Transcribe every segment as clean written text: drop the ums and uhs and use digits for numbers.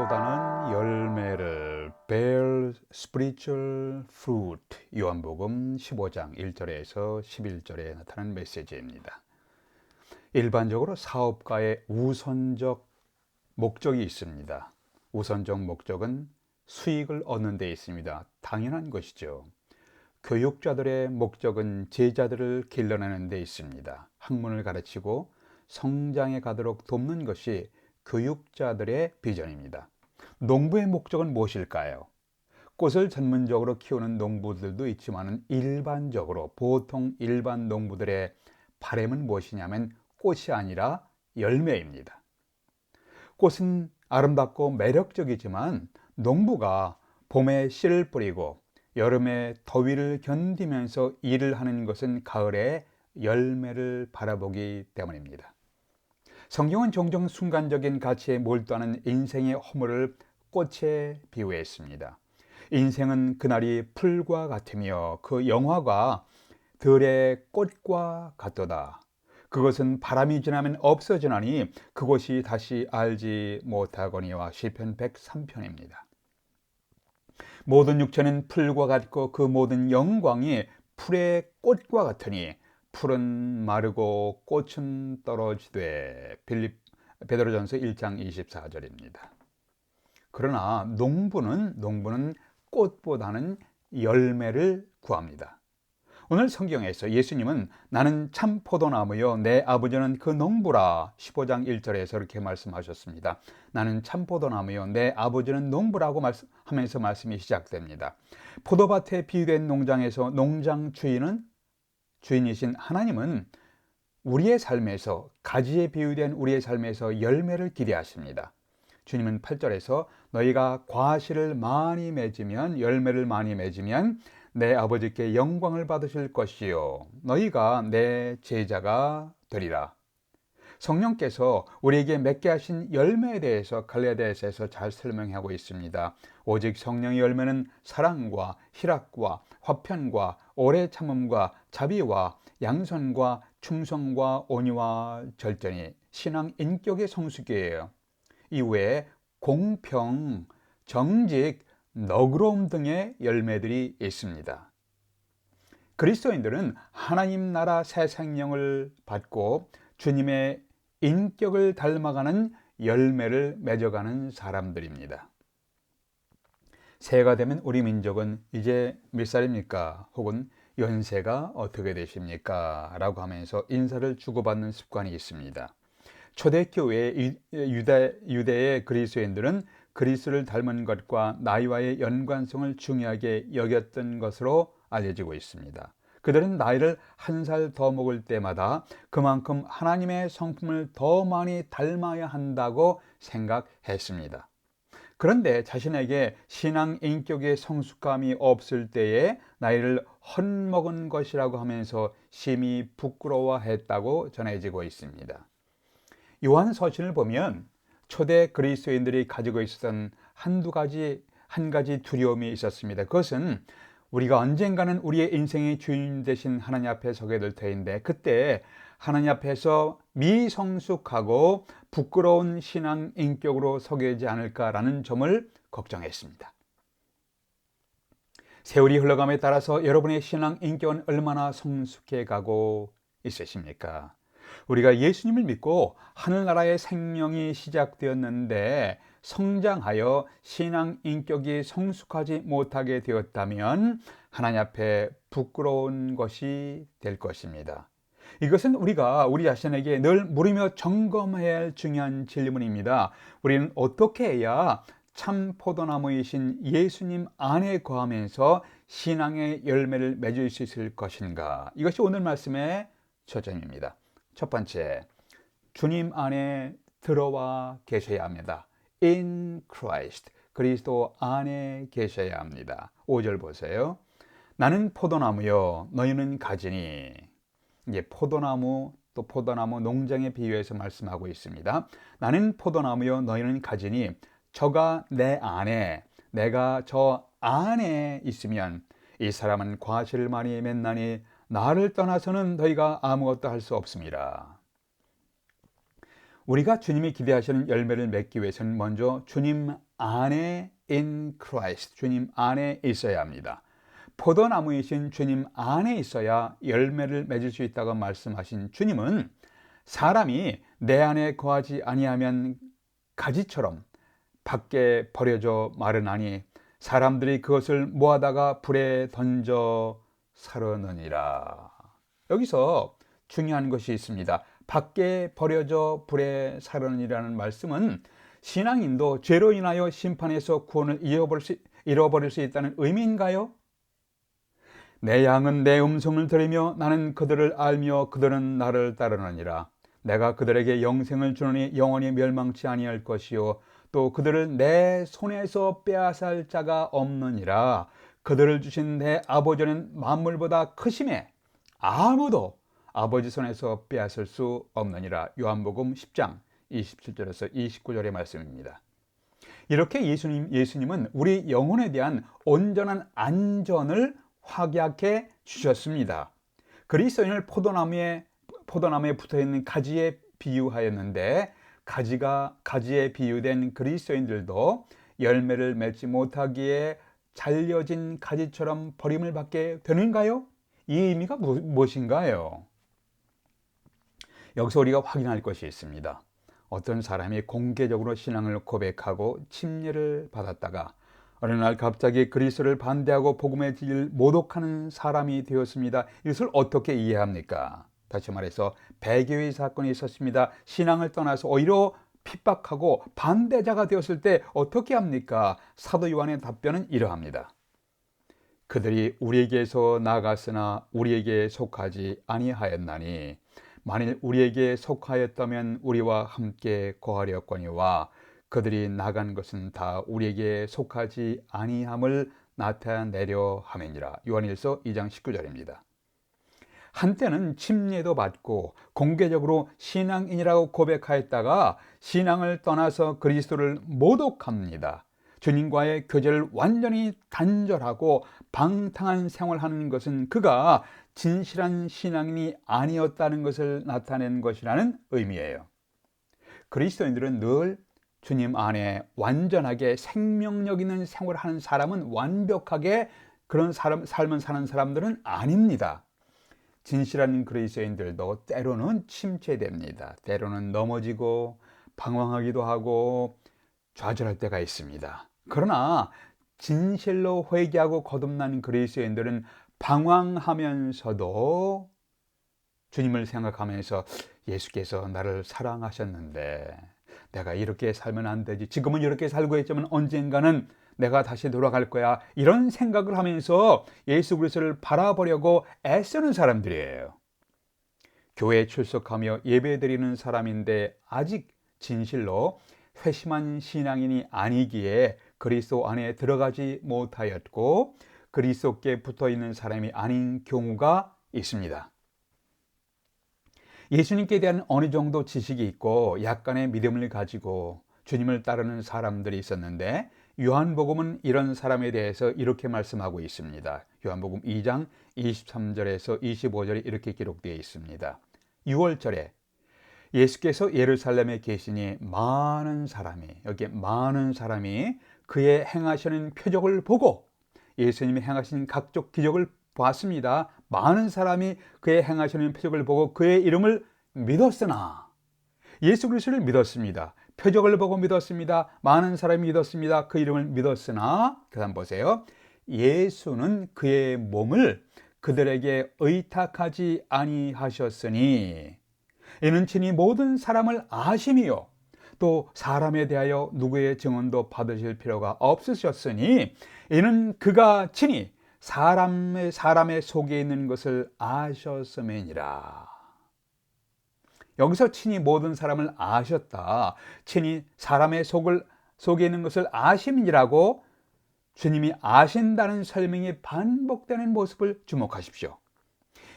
꽃보다는 열매를 bear spiritual fruit. 요한복음 15장 1절에서 11절에 나타난 메시지입니다. 일반적으로 사업가의 우선적 목적이 있습니다. 우선적 목적은 수익을 얻는 데 있습니다. 당연한 것이죠. 교육자들의 목적은 제자들을 길러내는 데 있습니다. 학문을 가르치고 성장해 가도록 돕는 것이 교육자들의 비전입니다. 농부의 목적은 무엇일까요? 꽃을 전문적으로 키우는 농부들도 있지만 일반적으로 보통 일반 농부들의 바람은 무엇이냐면 꽃이 아니라 열매입니다. 꽃은 아름답고 매력적이지만 농부가 봄에 씨를 뿌리고 여름에 더위를 견디면서 일을 하는 것은 가을에 열매를 바라보기 때문입니다. 성경은 종종 순간적인 가치에 몰두하는 인생의 허물을 꽃에 비유했습니다. 인생은 그날이 풀과 같으며 그 영화가 들의 꽃과 같도다. 그것은 바람이 지나면 없어지나니 그것이 다시 알지 못하거니와 시편 103편입니다. 모든 육체는 풀과 같고 그 모든 영광이 풀의 꽃과 같으니 풀은 마르고 꽃은 떨어지되. 베드로전서 1장 24절입니다. 그러나 농부는 꽃보다는 열매를 구합니다. 오늘 성경에서 예수님은 나는 참 포도나무요 내 아버지는 그 농부라 15장 1절에서 이렇게 말씀하셨습니다. 나는 참 포도나무요 내 아버지는 농부라고 하면서 말씀이 시작됩니다. 포도밭에 비유된 농장에서 농장 주인이신 하나님은 우리의 삶에서 가지에 비유된 우리의 삶에서 열매를 기대하십니다. 주님은 8절에서 너희가 과실을 많이 맺으면 열매를 많이 맺으면 내 아버지께 영광을 받으실 것이요 너희가 내 제자가 되리라. 성령께서 우리에게 맺게 하신 열매에 대해서 갈라디아서에서 잘 설명하고 있습니다. 오직 성령의 열매는 사랑과 희락과 화평과 오래 참음과 자비와 양선과 충성과 온유와 절제니 신앙 인격의 성숙이에요. 이후에 공평, 정직, 너그러움 등의 열매들이 있습니다. 그리스도인들은 하나님 나라 새 생명을 받고 주님의 인격을 닮아가는 열매를 맺어가는 사람들입니다. 새해가 되면 우리 민족은 이제 몇 살입니까? 혹은 연세가 어떻게 되십니까? 라고 하면서 인사를 주고받는 습관이 있습니다. 초대교회 유대의 그리스도인들은 그리스도를 닮은 것과 나이와의 연관성을 중요하게 여겼던 것으로 알려지고 있습니다. 그들은 나이를 한 살 더 먹을 때마다 그만큼 하나님의 성품을 더 많이 닮아야 한다고 생각했습니다. 그런데 자신에게 신앙 인격의 성숙함이 없을 때에 나이를 헛먹은 것이라고 하면서 심히 부끄러워했다고 전해지고 있습니다. 요한서신을 보면 초대 그리스도인들이 가지고 있었던 한 가지 두려움이 있었습니다. 그것은 우리가 언젠가는 우리의 인생의 주인 되신 하나님 앞에 서게 될 터인데 그때 하나님 앞에서 미성숙하고 부끄러운 신앙 인격으로 서게 되지 않을까라는 점을 걱정했습니다. 세월이 흘러감에 따라서 여러분의 신앙 인격은 얼마나 성숙해 가고 있으십니까? 우리가 예수님을 믿고 하늘나라의 생명이 시작되었는데 성장하여 신앙 인격이 성숙하지 못하게 되었다면 하나님 앞에 부끄러운 것이 될 것입니다. 이것은 우리가 우리 자신에게 늘 물으며 점검해야 할 중요한 질문입니다. 우리는 어떻게 해야 참 포도나무이신 예수님 안에 거하면서 신앙의 열매를 맺을 수 있을 것인가? 이것이 오늘 말씀의 초점입니다. 첫 번째, 주님 안에 들어와 계셔야 합니다. In Christ, 그리스도 안에 계셔야 합니다. 5절 보세요. 나는 포도나무요 너희는 가지니. 이제 포도나무 또 포도나무 농장에 비유해서 말씀하고 있습니다. 나는 포도나무요 너희는 가지니 저가 내 안에 내가 저 안에 있으면 이 사람은 과실을 많이 맺나니 나를 떠나서는 너희가 아무것도 할 수 없습니다. 우리가 주님이 기대하시는 열매를 맺기 위해서는 먼저 주님 안에 in Christ, 주님 안에 있어야 합니다. 포도나무이신 주님 안에 있어야 열매를 맺을 수 있다고 말씀하신 주님은 사람이 내 안에 거하지 아니하면 가지처럼 밖에 버려져 마르나니 사람들이 그것을 모아다가 불에 던져 사르느니라. 여기서 중요한 것이 있습니다. 밖에 버려져 불에 사르느니라는 말씀은 신앙인도 죄로 인하여 심판에서 구원을 잃어버릴 수 있다는 의미인가요? 내 양은 내 음성을 들으며 나는 그들을 알며 그들은 나를 따르느니라. 내가 그들에게 영생을 주노니 영원히 멸망치 아니할 것이요 또 그들을 내 손에서 빼앗을 자가 없느니라. 그들을 주신 내 아버지는 만물보다 크심에 아무도 아버지 손에서 빼앗을 수 없느니라. 요한복음 10장 27절에서 29절의 말씀입니다. 이렇게 예수님은 우리 영혼에 대한 온전한 안전을 확약해 주셨습니다. 그리스도인을 포도나무에 붙어있는 가지에 비유하였는데 가지에 비유된 그리스도인들도 열매를 맺지 못하기에 잘려진 가지처럼 버림을 받게 되는가요? 이 의미가 무엇인가요? 여기서 우리가 확인할 것이 있습니다. 어떤 사람이 공개적으로 신앙을 고백하고 침례를 받았다가 어느 날 갑자기 그리스도를 반대하고 복음의 진리를 모독하는 사람이 되었습니다. 이것을 어떻게 이해합니까? 다시 말해서 배교의 사건이 있었습니다. 신앙을 떠나서 오히려 핍박하고 반대자가 되었을 때 어떻게 합니까? 사도 요한의 답변은 이러합니다. 그들이 우리에게서 나갔으나 우리에게 속하지 아니하였나니 만일 우리에게 속하였다면 우리와 함께 거하렸거니와 그들이 나간 것은 다 우리에게 속하지 아니함을 나타내려 함이니라. 요한일서 2장 19절입니다. 한때는 침례도 받고 공개적으로 신앙인이라고 고백하였다가 신앙을 떠나서 그리스도를 모독합니다. 주님과의 교제를 완전히 단절하고 방탕한 생활하는 것은 그가 진실한 신앙인이 아니었다는 것을 나타낸 것이라는 의미예요. 그리스도인들은 늘 주님 안에 완전하게 생명력 있는 생활을 하는 사람은 완벽하게 그런 삶을 사는 사람들은 아닙니다. 진실한 그리스도인들도 때로는 침체됩니다. 때로는 넘어지고 방황하기도 하고 좌절할 때가 있습니다. 그러나 진실로 회개하고 거듭난 그리스도인들은 방황하면서도 주님을 생각하면서 예수께서 나를 사랑하셨는데 내가 이렇게 살면 안 되지. 지금은 이렇게 살고 있지만 언젠가는 내가 다시 돌아갈 거야. 이런 생각을 하면서 예수 그리스도를 바라보려고 애쓰는 사람들이에요. 교회에 출석하며 예배드리는 사람인데 아직 진실로 회심한 신앙인이 아니기에 그리스도 안에 들어가지 못하였고 그리스도께 붙어있는 사람이 아닌 경우가 있습니다. 예수님께 대한 어느 정도 지식이 있고 약간의 믿음을 가지고 주님을 따르는 사람들이 있었는데 요한복음은 이런 사람에 대해서 이렇게 말씀하고 있습니다. 요한복음 2장 23절에서 25절에 이렇게 기록되어 있습니다. 6월절에 예수께서 예루살렘에 계시니 많은 사람이 그의 행하시는 표적을 보고 예수님이 행하신 각종 기적을 봤습니다. 많은 사람이 그의 행하시는 표적을 보고 그의 이름을 믿었으나 예수 그리스도를 믿었습니다. 표적을 보고 믿었습니다. 많은 사람이 믿었습니다. 그 이름을 믿었으나 그 다음 보세요. 예수는 그의 몸을 그들에게 의탁하지 아니하셨으니 이는 친히 모든 사람을 아심이요 또 사람에 대하여 누구의 증언도 받으실 필요가 없으셨으니 이는 그가 친히 사람의 속에 있는 것을 아셨음이니라. 여기서 친히 모든 사람을 아셨다. 친히 사람의 속에 있는 것을 아심이라고 주님이 아신다는 설명이 반복되는 모습을 주목하십시오.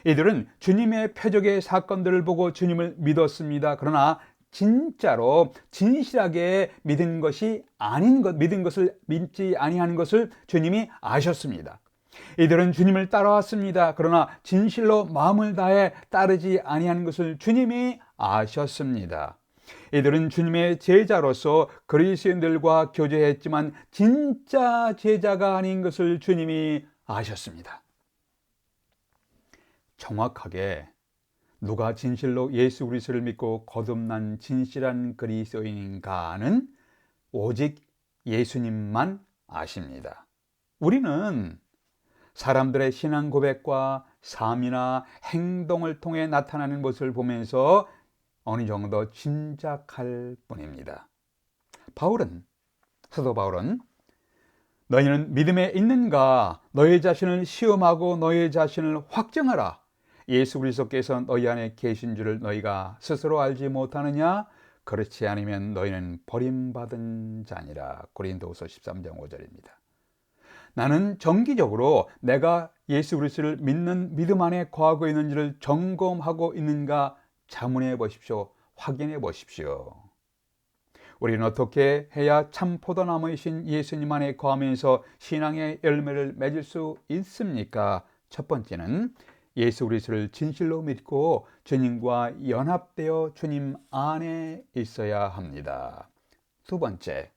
이들은 주님의 표적의 사건들을 보고 주님을 믿었습니다. 그러나 진짜로 진실하게 믿은 것을 믿지 아니하는 것을 주님이 아셨습니다. 이들은 주님을 따라왔습니다. 그러나 진실로 마음을 다해 따르지 아니하는 것을 주님이 아셨습니다. 이들은 주님의 제자로서 그리스도인들과 교제했지만 진짜 제자가 아닌 것을 주님이 아셨습니다. 정확하게 누가 진실로 예수 그리스도를 믿고 거듭난 진실한 그리스도인인가는 오직 예수님만 아십니다. 우리는 사람들의 신앙 고백과 삶이나 행동을 통해 나타나는 것을 보면서 어느 정도 짐작할 뿐입니다. 사도 바울은 너희는 믿음에 있는가? 너희 자신을 시험하고 너희 자신을 확정하라. 예수 그리스도께서 너희 안에 계신 줄을 너희가 스스로 알지 못하느냐? 그렇지 않으면 너희는 버림받은 자니라. 고린도후서 13장 5절입니다. 나는 정기적으로 내가 예수 그리스도를 믿는 믿음 안에 거하고 있는지를 점검하고 있는가 자문해 보십시오. 확인해 보십시오. 우리는 어떻게 해야 참 포도나무이신 예수님 안에 거하면서 신앙의 열매를 맺을 수 있습니까? 첫 번째는 예수 그리스도를 진실로 믿고 주님과 연합되어 주님 안에 있어야 합니다. 두 번째,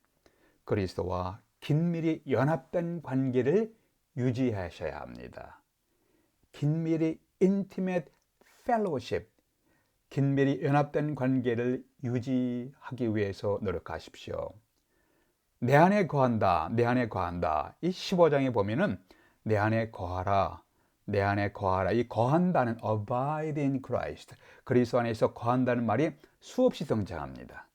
그리스도와 긴밀히 연합된 관계를 유지하셔야 합니다. 긴밀히 intimate fellowship, 긴밀히 연합된 관계를 유지하기 위해서 노력하십시오. 내 안에 거한다, 내 안에 거한다. 이 15장에 보면은 내 안에 거하라, 내 안에 거하라. 이 거한다는 abide in Christ, 그리스도 안에서 거한다는 말이 수없이 등장합니다.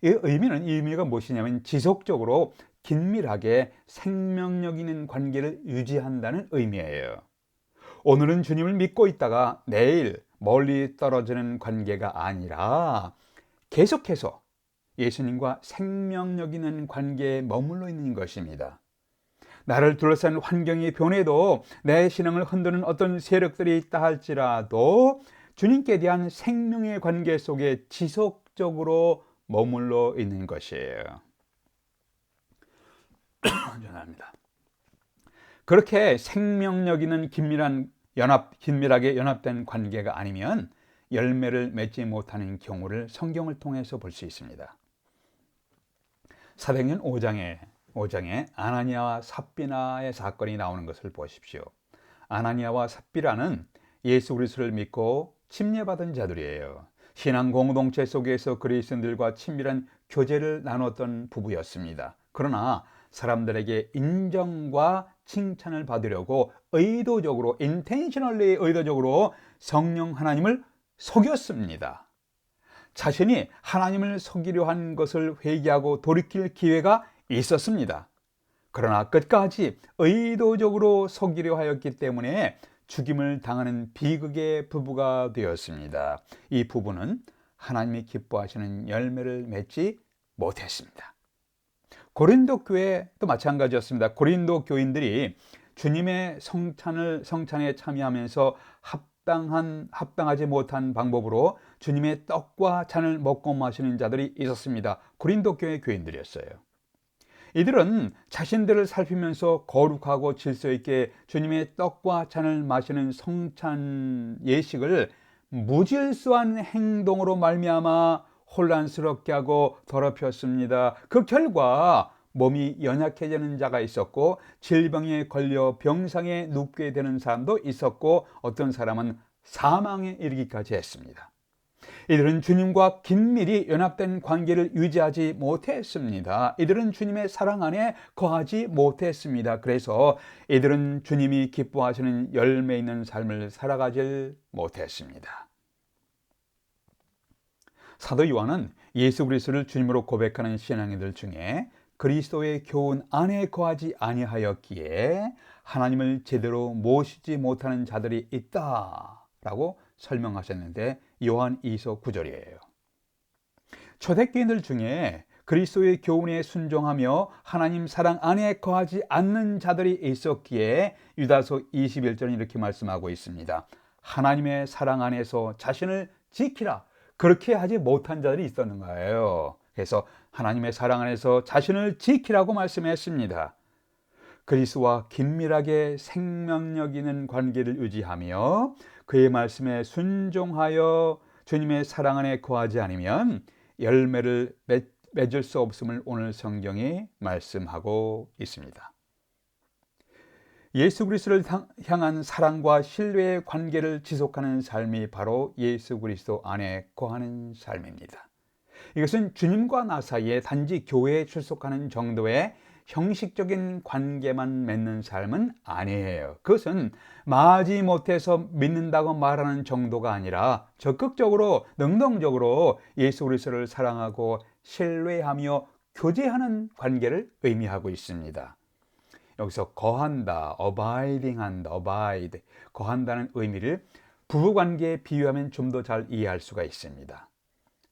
이 의미가 무엇이냐면 지속적으로 긴밀하게 생명력 있는 관계를 유지한다는 의미예요. 오늘은 주님을 믿고 있다가 내일 멀리 떨어지는 관계가 아니라 계속해서 예수님과 생명력 있는 관계에 머물러 있는 것입니다. 나를 둘러싼 환경이 변해도 내 신앙을 흔드는 어떤 세력들이 있다 할지라도 주님께 대한 생명의 관계 속에 지속적으로 머물러 있는 것이에요. 죄송합니다. 그렇게 생명력 있는 긴밀하게 연합된 관계가 아니면 열매를 맺지 못하는 경우를 성경을 통해서 볼 수 있습니다. 사도행전 5장에 아나니아와 삽비라의 사건이 나오는 것을 보십시오. 아나니아와 삽비라는 예수 그리스도를 믿고 침례받은 자들이에요. 신앙 공동체 속에서 그리스도인들과 친밀한 교제를 나눴던 부부였습니다. 그러나 사람들에게 인정과 칭찬을 받으려고 intentionally 의도적으로 성령 하나님을 속였습니다. 자신이 하나님을 속이려 한 것을 회개하고 돌이킬 기회가 있었습니다. 그러나 끝까지 의도적으로 속이려 하였기 때문에 죽임을 당하는 비극의 부부가 되었습니다. 이 부부는 하나님이 기뻐하시는 열매를 맺지 못했습니다. 고린도 교회도 마찬가지였습니다. 고린도 교인들이 주님의 성찬에 참여하면서 합당하지 못한 방법으로 주님의 떡과 잔을 먹고 마시는 자들이 있었습니다. 고린도 교회 교인들이었어요. 이들은 자신들을 살피면서 거룩하고 질서 있게 주님의 떡과 잔을 마시는 성찬 예식을 무질서한 행동으로 말미암아 혼란스럽게 하고 더럽혔습니다. 그 결과 몸이 연약해지는 자가 있었고 질병에 걸려 병상에 눕게 되는 사람도 있었고 어떤 사람은 사망에 이르기까지 했습니다. 이들은 주님과 긴밀히 연합된 관계를 유지하지 못했습니다. 이들은 주님의 사랑 안에 거하지 못했습니다. 그래서 이들은 주님이 기뻐하시는 열매 있는 삶을 살아가질 못했습니다. 사도 요한은 예수 그리스도를 주님으로 고백하는 신앙인들 중에 그리스도의 교훈 안에 거하지 아니하였기에 하나님을 제대로 모시지 못하는 자들이 있다라고 설명하셨는데 요한 2서 9절이에요. 초대교인들 중에 그리스도의 교훈에 순종하며 하나님 사랑 안에 거하지 않는 자들이 있었기에 유다서 21절은 이렇게 말씀하고 있습니다. 하나님의 사랑 안에서 자신을 지키라. 그렇게 하지 못한 자들이 있었는 거예요. 그래서 하나님의 사랑 안에서 자신을 지키라고 말씀했습니다. 그리스도와 긴밀하게 생명력 있는 관계를 유지하며 그의 말씀에 순종하여 주님의 사랑 안에 거하지 않으면 열매를 맺을 수 없음을 오늘 성경이 말씀하고 있습니다. 예수 그리스도를 향한 사랑과 신뢰의 관계를 지속하는 삶이 바로 예수 그리스도 안에 거하는 삶입니다. 이것은 주님과 나 사이에 단지 교회에 출석하는 정도의 형식적인 관계만 맺는 삶은 아니에요. 그것은 마지못해서 믿는다고 말하는 정도가 아니라 적극적으로 능동적으로 예수 그리스도를 사랑하고 신뢰하며 교제하는 관계를 의미하고 있습니다. 여기서 거한다, abiding한다, abide, 거한다는 의미를 부부관계에 비유하면 좀 더 잘 이해할 수가 있습니다.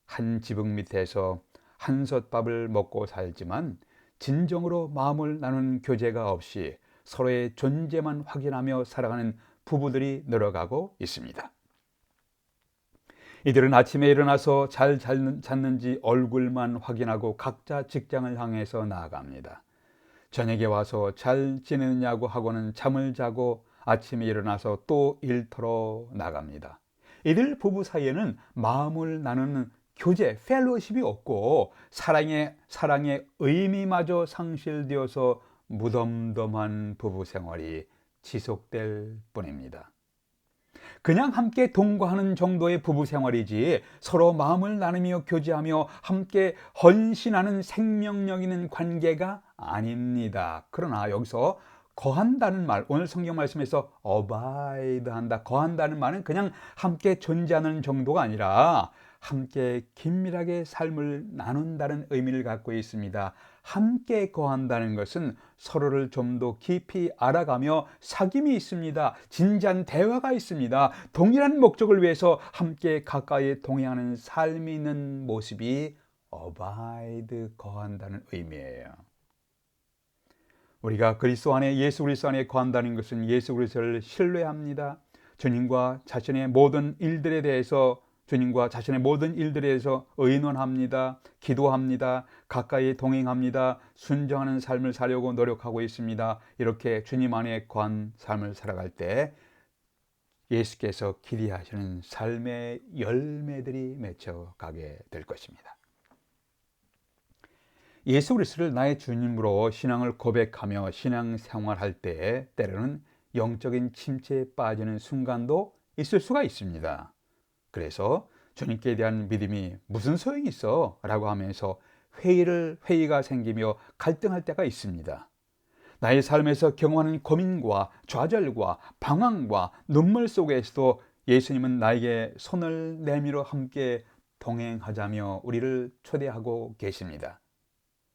한 지붕 밑에서 한솥밥을 먹고 살지만 진정으로 마음을 나누는 교제가 없이 서로의 존재만 확인하며 살아가는 부부들이 늘어가고 있습니다. 이들은 아침에 일어나서 잘 잤는지 얼굴만 확인하고 각자 직장을 향해서 나아갑니다. 저녁에 와서 잘 지내느냐고 하고는 잠을 자고 아침에 일어나서 또 일터로 나갑니다. 이들 부부 사이에는 마음을 나누는 교제, 펠로십이 없고 사랑의 의미마저 상실되어서 무덤덤한 부부 생활이 지속될 뿐입니다. 그냥 함께 동거하는 정도의 부부 생활이지 서로 마음을 나누며 교제하며 함께 헌신하는 생명력 있는 관계가 아닙니다. 그러나 여기서 거한다는 말, 오늘 성경 말씀에서 abide 한다, 거한다는 말은 그냥 함께 존재하는 정도가 아니라 함께 긴밀하게 삶을 나눈다는 의미를 갖고 있습니다. 함께 거한다는 것은 서로를 좀 더 깊이 알아가며 사귐이 있습니다. 진지한 대화가 있습니다. 동일한 목적을 위해서 함께 가까이 동행하는 삶이 있는 모습이 abide, 거한다는 의미예요. 우리가 그리스도 안에, 예수 그리스도 안에 거한다는 것은 예수 그리스도를 신뢰합니다. 주님과 자신의 모든 일들에 대해서 의논합니다. 기도합니다. 가까이 동행합니다. 순종하는 삶을 살려고 노력하고 있습니다. 이렇게 주님 안에 거한 삶을 살아갈 때 예수께서 기대하시는 삶의 열매들이 맺혀가게 될 것입니다. 예수 그리스도를 나의 주님으로 신앙을 고백하며 신앙생활할 때 때로는 영적인 침체에 빠지는 순간도 있을 수가 있습니다. 그래서 주님께 대한 믿음이 무슨 소용이 있어? 라고 하면서 회의가 생기며 갈등할 때가 있습니다. 나의 삶에서 경험하는 고민과 좌절과 방황과 눈물 속에서도 예수님은 나에게 손을 내밀어 함께 동행하자며 우리를 초대하고 계십니다.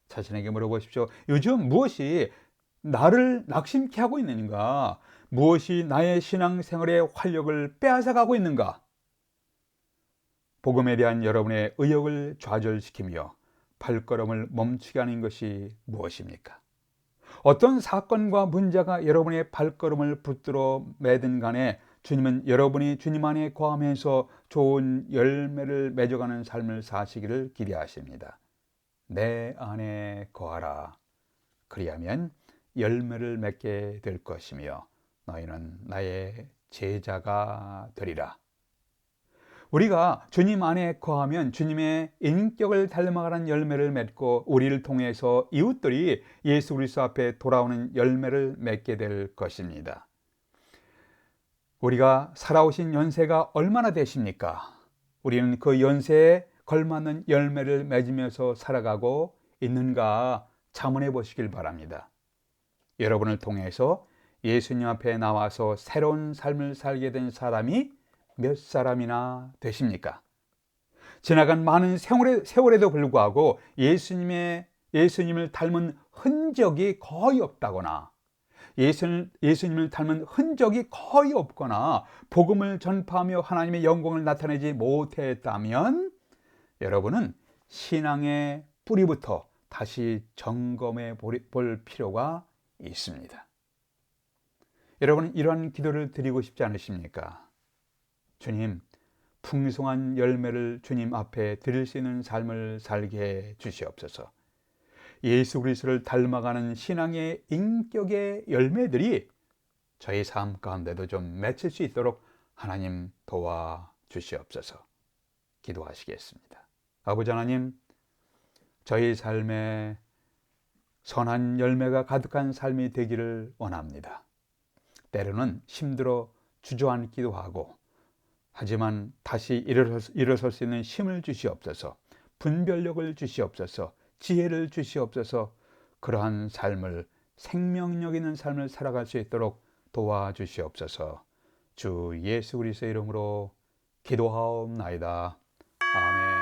자신에게 물어보십시오. 요즘 무엇이 나를 낙심케 하고 있는가? 무엇이 나의 신앙생활의 활력을 빼앗아가고 있는가? 복음에 대한 여러분의 의욕을 좌절시키며 발걸음을 멈추게 하는 것이 무엇입니까? 어떤 사건과 문제가 여러분의 발걸음을 붙들어 매든 간에 주님은 여러분이 주님 안에 거하면서 좋은 열매를 맺어가는 삶을 사시기를 기대하십니다. 내 안에 거하라. 그리하면 열매를 맺게 될 것이며 너희는 나의 제자가 되리라. 우리가 주님 안에 거하면 주님의 인격을 닮아가는 열매를 맺고 우리를 통해서 이웃들이 예수 그리스도 앞에 돌아오는 열매를 맺게 될 것입니다. 우리가 살아오신 연세가 얼마나 되십니까? 우리는 그 연세에 걸맞는 열매를 맺으면서 살아가고 있는가 자문해 보시길 바랍니다. 여러분을 통해서 예수님 앞에 나와서 새로운 삶을 살게 된 사람이 몇 사람이나 되십니까? 지나간 많은 세월에도 불구하고 예수님을 닮은 흔적이 거의 없다거나 예수님을 닮은 흔적이 거의 없거나 복음을 전파하며 하나님의 영광을 나타내지 못했다면 여러분은 신앙의 뿌리부터 다시 점검해 볼 필요가 있습니다. 여러분 이러한 기도를 드리고 싶지 않으십니까? 주님, 풍성한 열매를 주님 앞에 드릴 수 있는 삶을 살게 해 주시옵소서. 예수 그리스도를 닮아가는 신앙의 인격의 열매들이 저희 삶 가운데도 좀 맺힐 수 있도록 하나님 도와 주시옵소서. 기도하시겠습니다. 아버지 하나님, 저희 삶에 선한 열매가 가득한 삶이 되기를 원합니다. 때로는 힘들어 주저앉기도 하고, 하지만 다시 일어설 수 있는 힘을 주시옵소서, 분별력을 주시옵소서, 지혜를 주시옵소서, 그러한 삶을, 생명력 있는 삶을 살아갈 수 있도록 도와주시옵소서. 주 예수 그리스도의 이름으로 기도하옵나이다. 아멘.